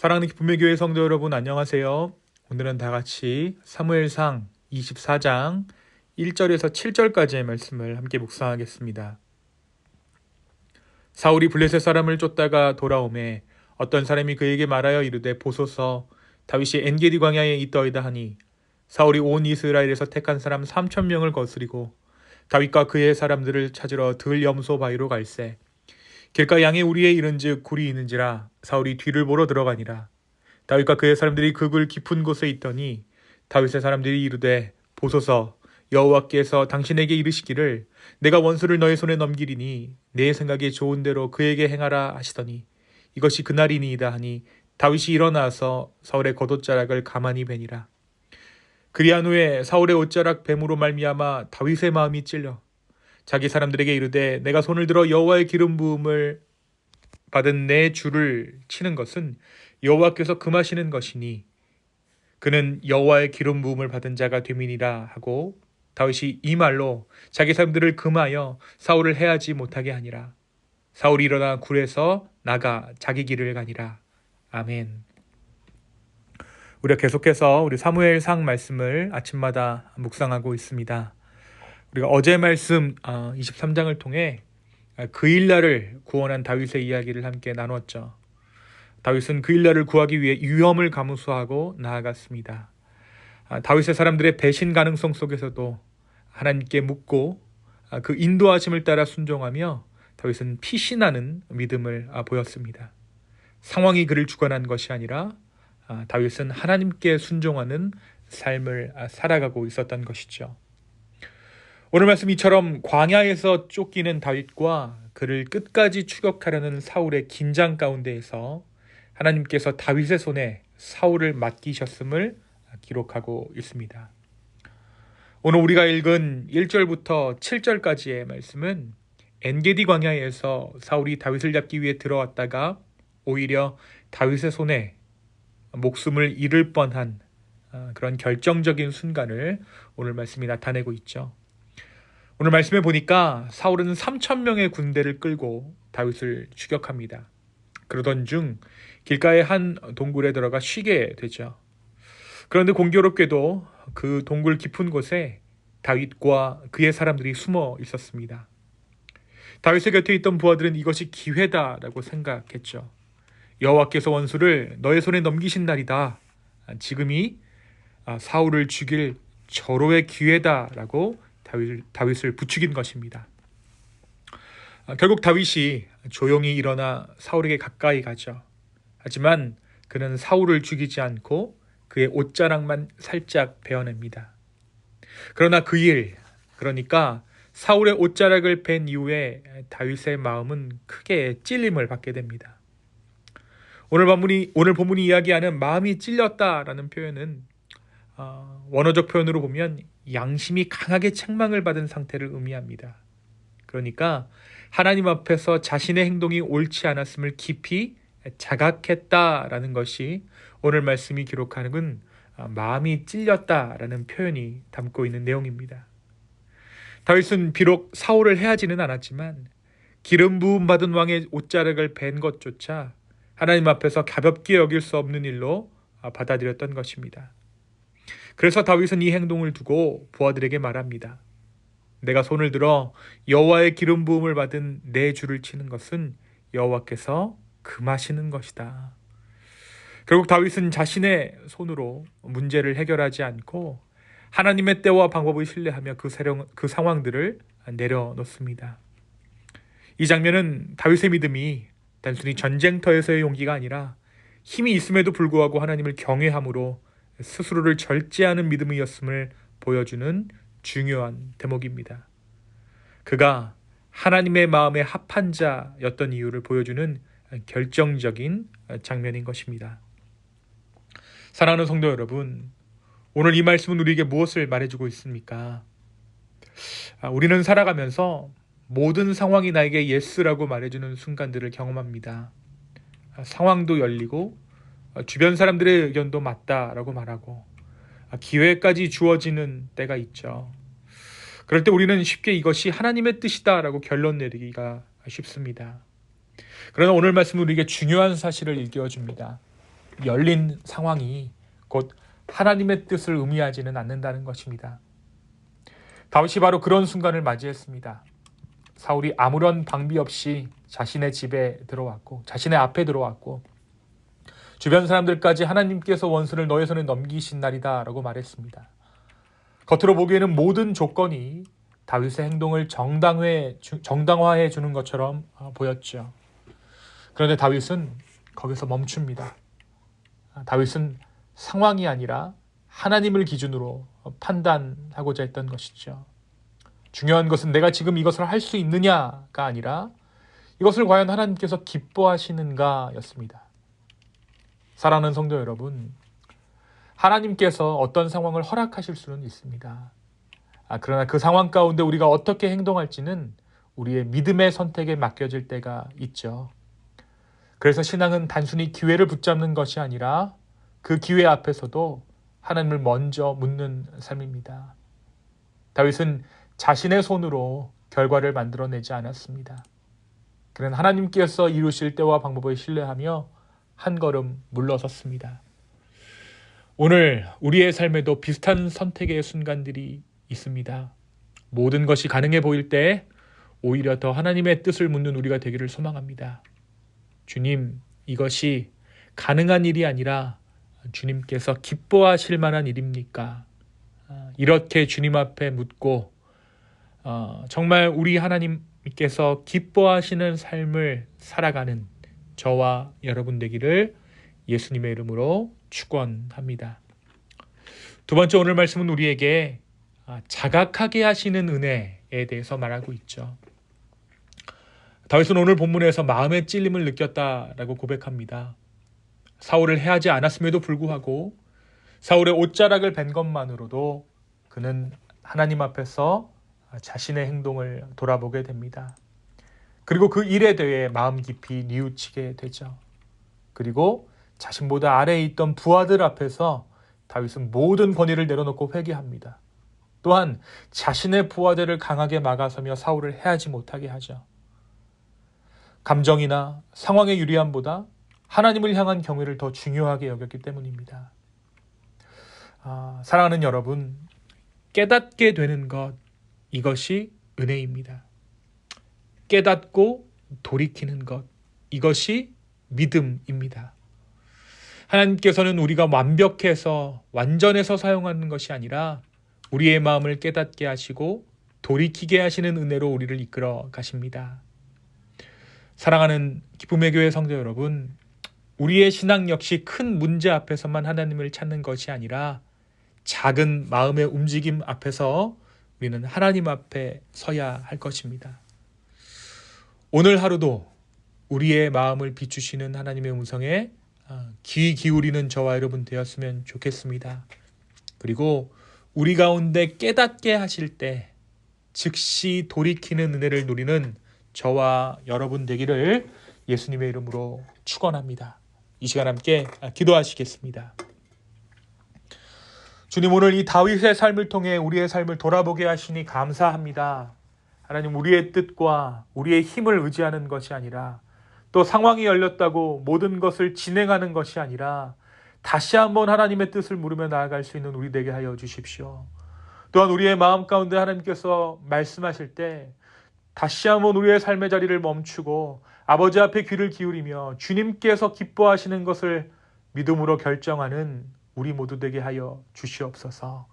사랑하는 기쁨의 교회 성도 여러분, 안녕하세요. 오늘은 다 같이 사무엘상 24장 1절에서 7절까지의 말씀을 함께 묵상하겠습니다. 사울이 블레셋 사람을 쫓다가 돌아오매 어떤 사람이 그에게 말하여 이르되, 보소서, 다윗이 엔게디 광야에 있더이다 하니, 사울이 온 이스라엘에서 택한 사람 3,000명을 거스리고 다윗과 그의 사람들을 찾으러 들 염소 바위로 갈새. 길가 양의 우리에 이른즉 굴이 있는지라 사울이 뒤를 보러 들어가니라. 다윗과 그의 사람들이 그 굴 깊은 곳에 있더니 다윗의 사람들이 이르되, 보소서, 여호와께서 당신에게 이르시기를 내가 원수를 너의 손에 넘기리니 내 생각에 좋은 대로 그에게 행하라 하시더니 이것이 그날이니이다 하니, 다윗이 일어나서 사울의 겉옷자락을 가만히 베니라. 그리한 후에 사울의 옷자락 뱀으로 말미암아 다윗의 마음이 찔려 자기 사람들에게 이르되, 내가 손을 들어 여호와의 기름 부음을 받은 내 주를 치는 것은 여호와께서 금하시는 것이니 그는 여호와의 기름 부음을 받은 자가 됨이니라 하고, 다윗이 이 말로 자기 사람들을 금하여 사울을 해하지 못하게 하니라. 사울이 일어나 굴에서 나가 자기 길을 가니라. 아멘. 우리가 계속해서 우리 사무엘상 말씀을 아침마다 묵상하고 있습니다. 우리가 어제 말씀 23장을 통해 그 일날을 구원한 다윗의 이야기를 함께 나눴죠. 다윗은 그 일날을 구하기 위해 위험을 감수하고 나아갔습니다. 다윗의 사람들의 배신 가능성 속에서도 하나님께 묻고 그 인도하심을 따라 순종하며 다윗은 피신하는 믿음을 보였습니다. 상황이 그를 주관한 것이 아니라 다윗은 하나님께 순종하는 삶을 살아가고 있었던 것이죠. 오늘 말씀 이처럼 광야에서 쫓기는 다윗과 그를 끝까지 추격하려는 사울의 긴장 가운데에서 하나님께서 다윗의 손에 사울을 맡기셨음을 기록하고 있습니다. 오늘 우리가 읽은 1절부터 7절까지의 말씀은 엔게디 광야에서 사울이 다윗을 잡기 위해 들어왔다가 오히려 다윗의 손에 목숨을 잃을 뻔한 그런 결정적인 순간을 오늘 말씀이 나타내고 있죠. 오늘 말씀에 보니까 사울은 3,000명의 군대를 끌고 다윗을 추격합니다. 그러던 중 길가의 한 동굴에 들어가 쉬게 되죠. 그런데 공교롭게도 그 동굴 깊은 곳에 다윗과 그의 사람들이 숨어 있었습니다. 다윗의 곁에 있던 부하들은 이것이 기회다라고 생각했죠. 여호와께서 원수를 너의 손에 넘기신 날이다. 지금이 사울을 죽일 절호의 기회다라고 다윗을 부추긴 것입니다. 결국 다윗이 조용히 일어나 사울에게 가까이 가죠. 하지만 그는 사울을 죽이지 않고 그의 옷자락만 살짝 베어냅니다. 그러나 그 일, 그러니까 사울의 옷자락을 벤 이후에 다윗의 마음은 크게 찔림을 받게 됩니다. 오늘 본문이 이야기하는 마음이 찔렸다라는 표현은 원어적 표현으로 보면 양심이 강하게 책망을 받은 상태를 의미합니다. 그러니까 하나님 앞에서 자신의 행동이 옳지 않았음을 깊이 자각했다라는 것이 오늘 말씀이 기록하는 건 마음이 찔렸다라는 표현이 담고 있는 내용입니다. 다윗은 비록 사울을 해하지는 않았지만 기름 부음 받은 왕의 옷자락을 벤 것조차 하나님 앞에서 가볍게 여길 수 없는 일로 받아들였던 것입니다. 그래서 다윗은 이 행동을 두고 부하들에게 말합니다. 내가 손을 들어 여호와의 기름 부음을 받은 내 주를 치는 것은 여호와께서 금하시는 것이다. 결국 다윗은 자신의 손으로 문제를 해결하지 않고 하나님의 때와 방법을 신뢰하며 그 상황들을 내려놓습니다. 이 장면은 다윗의 믿음이 단순히 전쟁터에서의 용기가 아니라 힘이 있음에도 불구하고 하나님을 경외함으로 스스로를 절제하는 믿음이었음을 보여주는 중요한 대목입니다. 그가 하나님의 마음에 합한 자였던 이유를 보여주는 결정적인 장면인 것입니다. 사랑하는 성도 여러분, 오늘 이 말씀은 우리에게 무엇을 말해주고 있습니까? 우리는 살아가면서 모든 상황이 나에게 예스라고 말해주는 순간들을 경험합니다. 상황도 열리고 주변 사람들의 의견도 맞다라고 말하고 기회까지 주어지는 때가 있죠. 그럴 때 우리는 쉽게 이것이 하나님의 뜻이다라고 결론 내리기가 쉽습니다. 그러나 오늘 말씀은 우리에게 중요한 사실을 일깨워줍니다. 열린 상황이 곧 하나님의 뜻을 의미하지는 않는다는 것입니다. 다윗이 바로 그런 순간을 맞이했습니다. 사울이 아무런 방비 없이 자신의 집에 들어왔고 자신의 앞에 들어왔고 주변 사람들까지 하나님께서 원수를 너의 손에 넘기신 날이다 라고 말했습니다. 겉으로 보기에는 모든 조건이 다윗의 행동을 정당화해 주는 것처럼 보였죠. 그런데 다윗은 거기서 멈춥니다. 다윗은 상황이 아니라 하나님을 기준으로 판단하고자 했던 것이죠. 중요한 것은 내가 지금 이것을 할 수 있느냐가 아니라 이것을 과연 하나님께서 기뻐하시는가 였습니다. 사랑하는 성도 여러분, 하나님께서 어떤 상황을 허락하실 수는 있습니다. 그러나 그 상황 가운데 우리가 어떻게 행동할지는 우리의 믿음의 선택에 맡겨질 때가 있죠. 그래서 신앙은 단순히 기회를 붙잡는 것이 아니라 그 기회 앞에서도 하나님을 먼저 묻는 삶입니다. 다윗은 자신의 손으로 결과를 만들어내지 않았습니다. 그는 하나님께서 이루실 때와 방법을 신뢰하며 한 걸음 물러섰습니다. 오늘 우리의 삶에도 비슷한 선택의 순간들이 있습니다. 모든 것이 가능해 보일 때 오히려 더 하나님의 뜻을 묻는 우리가 되기를 소망합니다. 주님, 이것이 가능한 일이 아니라 주님께서 기뻐하실 만한 일입니까? 이렇게 주님 앞에 묻고 정말 우리 하나님께서 기뻐하시는 삶을 살아가는 저와 여러분 되기를 예수님의 이름으로 축원합니다. 두 번째 오늘 말씀은 우리에게 자각하게 하시는 은혜에 대해서 말하고 있죠. 다윗은 오늘 본문에서 마음의 찔림을 느꼈다라고 고백합니다. 사울을 해하지 않았음에도 불구하고 사울의 옷자락을 벤 것만으로도 그는 하나님 앞에서 자신의 행동을 돌아보게 됩니다. 그리고 그 일에 대해 마음 깊이 뉘우치게 되죠. 그리고 자신보다 아래에 있던 부하들 앞에서 다윗은 모든 권위를 내려놓고 회개합니다. 또한 자신의 부하들을 강하게 막아서며 사울을 해하지 못하게 하죠. 감정이나 상황의 유리함보다 하나님을 향한 경외를 더 중요하게 여겼기 때문입니다. 사랑하는 여러분, 깨닫게 되는 것, 이것이 은혜입니다. 깨닫고 돌이키는 것, 이것이 믿음입니다. 하나님께서는 우리가 완벽해서 완전해서 사용하는 것이 아니라 우리의 마음을 깨닫게 하시고 돌이키게 하시는 은혜로 우리를 이끌어 가십니다. 사랑하는 기쁨의 교회 성도 여러분, 우리의 신앙 역시 큰 문제 앞에서만 하나님을 찾는 것이 아니라 작은 마음의 움직임 앞에서 우리는 하나님 앞에 서야 할 것입니다. 오늘 하루도 우리의 마음을 비추시는 하나님의 음성에 귀 기울이는 저와 여러분 되었으면 좋겠습니다. 그리고 우리 가운데 깨닫게 하실 때 즉시 돌이키는 은혜를 누리는 저와 여러분 되기를 예수님의 이름으로 축원합니다. 이 시간 함께 기도하시겠습니다. 주님, 오늘 이 다윗의 삶을 통해 우리의 삶을 돌아보게 하시니 감사합니다. 하나님, 우리의 뜻과 우리의 힘을 의지하는 것이 아니라 또 상황이 열렸다고 모든 것을 진행하는 것이 아니라 다시 한번 하나님의 뜻을 물으며 나아갈 수 있는 우리 되게 하여 주십시오. 또한 우리의 마음 가운데 하나님께서 말씀하실 때 다시 한번 우리의 삶의 자리를 멈추고 아버지 앞에 귀를 기울이며 주님께서 기뻐하시는 것을 믿음으로 결정하는 우리 모두 되게 하여 주시옵소서.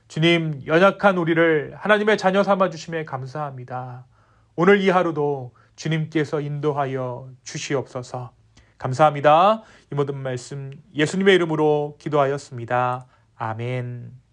주님, 연약한 우리를 하나님의 자녀 삼아 주심에 감사합니다. 오늘 이 하루도 주님께서 인도하여 주시옵소서. 감사합니다. 이 모든 말씀 예수님의 이름으로 기도하였습니다. 아멘.